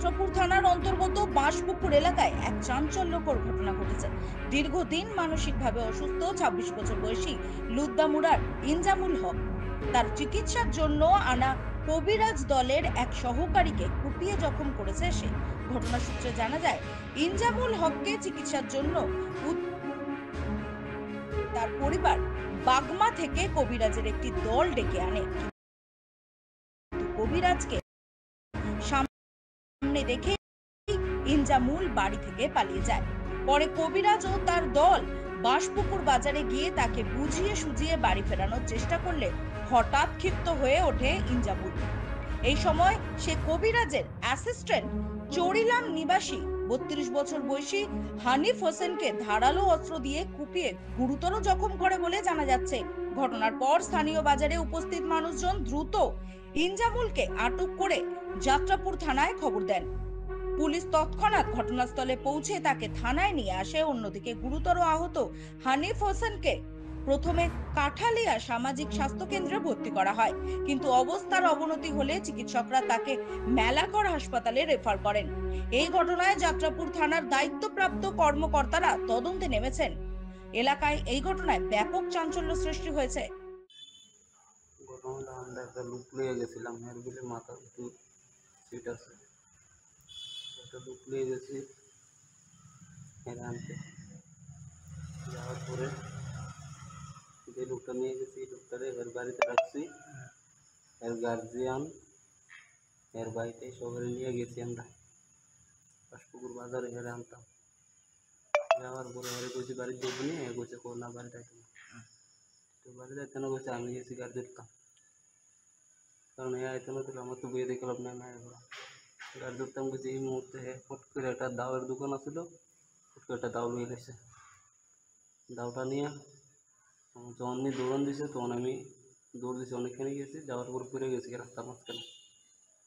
যাত্রাপুর থানার অন্তর্গত বাঁশপুকুর এলাকায় এক চাঞ্চল্যকর ঘটনা ঘটেছে। দীর্ঘদিন মানসিকভাবে অসুস্থ ২৬ বছর বয়সী লুদ্দামুড়ার ইনজামুল হক তার চিকিৎসার জন্য আনা কবিরাজ দলের এক সহকারীকে কুপিয়ে জখম করেছে সে। ঘটনা সূত্রে জানা যায়, ইনজামুল হককে চিকিৎসার জন্য তার পরিবার বাগমা থেকে কবিরাজের একটি দল ডেকে আনে। কবিরাজকে সামনে রেখে ইনজামুল বাড়ি থেকে পালিয়ে যায়। পরে কবিরাজ ও তার দল বাঁশপুকুর বাজারে গিয়ে তাকে বুঝিয়ে সুজিয়ে বাড়ি ফেরানোর চেষ্টা করলে হঠাৎ ক্ষিপ্ত হয়ে ওঠে ইনজামুল। এই সময় সে কবিরাজের অ্যাসিস্ট্যান্ট চড়িলাম নিবাসী ৩২ বছর বয়সী হানিফ হোসেনকে ধারালো অস্ত্র দিয়ে কুপিয়ে গুরুতর জখম করে বলে জানা যাচ্ছে। ঘটনার পর স্থানীয় বাজারে উপস্থিত মানুষজন দ্রুত ইনজামুলকে আটক করে যাত্রাপুর থানায় খবর দেন। পুলিশ তৎক্ষণাৎ ঘটনাস্থলে পৌঁছে তাকে থানায় নিয়ে আসে। অন্যদিকে গুরুতর আহত হানিফ হোসেনকে প্রথমে কাঠালিয়া সামাজিক স্বাস্থ্য কেন্দ্রে ভর্তি করা হয়, কিন্তু অবস্থার অবনতি হলে চিকিৎসকরা তাকে মেলাঘর হাসপাতালে রেফার করেন। এই ঘটনায় যাত্রাপুর থানার দায়িত্বপ্রাপ্ত কর্মকর্তারা তদন্তে নেমেছেন। এলাকায় এই ঘটনায় ব্যাপক চাঞ্চল্য সৃষ্টি হয়েছে। ঘটনাটা আমরা একটা লুক লিয়ে গেছিলাম এর বিলে মাথা একটু সিট আছে, একটা লুক লিয়ে গেছি এর আনতে। যাওয়ার পরে যে লোকটা নিয়ে গেছি লোকটারে এর বাড়িতে রাখছি, এর গার্জিয়ান এর বাড়িতে সবাই নিয়ে গেছি আমরা বাঁশপুকুর বাজারে হেরে আনতাম। যাওয়ার পরে হেরে কইছি বাড়ির দেখবি নি, এ কইছে না বাড়ি যাইতো না। তো বাড়ি যাইতো না কইছে, আমি গেছি গাড়ি ধরতাম, কারণ এ আইতো না দিলে আমার তো বিয়ে দেখে লাভ নাই। না গাড়ি ধরতাম গেছি। এই মুহূর্তে ফট করে একটা দাওয়ের দোকান আছিল, ফট করে একটা দাও নিয়ে গেছে। দাওটা নিয়ে যখন নিয়ে দৌড়ান দিছে তখন আমি দৌড় দিছি, অনেকখানি গেছি। যাওয়ার পর পড়ে গেছি রাস্তার মাঝখানে,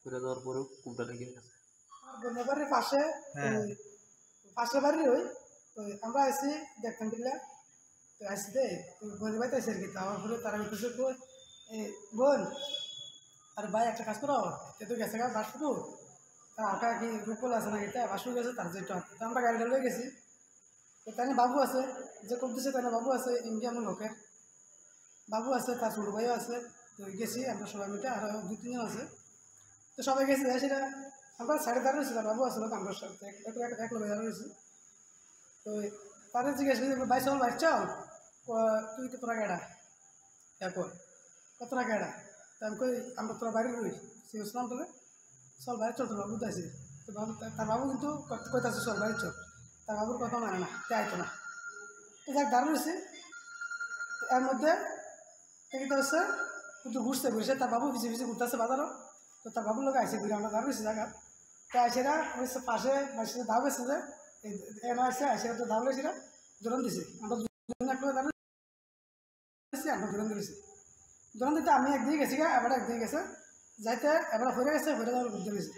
পড়ে যাওয়ার পরেও কুপটা লেগে গেছে। বাড়ির পাশে পাশের বাড়ি ওই তো আমরা আসি দেখতাম কিলা, তো আসি দে তো বোনের বাড়িতে আসি আর কি। আমার পরে তারা বলতেছে বোন আর ভাই একটা কাজ করো, তো গেছে গা বাসপুর তা ওটা কি রূপল আছে না, এটা বাসপুর গেছে তার যেটা। তো আমরা গাড়ি ঢালে গেছি, তো তাই বাবু আছে যে করতেছে, তাই বাবু আছে ইন্ডিয়ান লোকের বাবু আছে, তার ছোটো ভাইও আছে। তো গেছি আমরা সবাই মিলে, আরও 2-3 জন আছে। তো সবাই গেছি সেটা আমরা সাড়ে দাঁড়িয়ে তার বাবু আসলো, আমরা সাথে এক লোক দাঁড়িয়েছি। তো তাদের জিজ্ঞেস করি ভাই চল বাইর চল, তুই তো তোরা গেড়া এখন কতটা গেড়া, তো আমি কই আমরা তোরা বাইরে রই সে ইসলাম তোলে চল বাইরে চল, তোর বাবু আছে। তো বাবু তার বাবু কিন্তু কইতাছে চল বাইরে চল, তার বাবুর কথা মানে না, তে আইতো না। তো যাক দাঁড়িয়েছি, এর মধ্যে তো হচ্ছে কিন্তু ঘুরছে তার বাবু পিছিয়ে পিছিয়ে ঘুরতেছে বাজারও। তো তার বাবুর লোক আইসে ঘুরে, আমরা দাঁড়িয়েছি জায়গা। তো আইসেরা পাশে ধাও গেছে যে এনে আসে আইসেরা, তো ধাও লেছিলাম দোলন দিছি, আমরা দুজন এক দাঁড়িয়েছি, আমরা দোলন দিয়েছি। দোলন দিতে আমি একদিকে গেছি গা, এবার একদিকে গেছে যাইতে, এবার হয়ে গেছে, হয়ে যাওয়ার বুঝতে গেছি।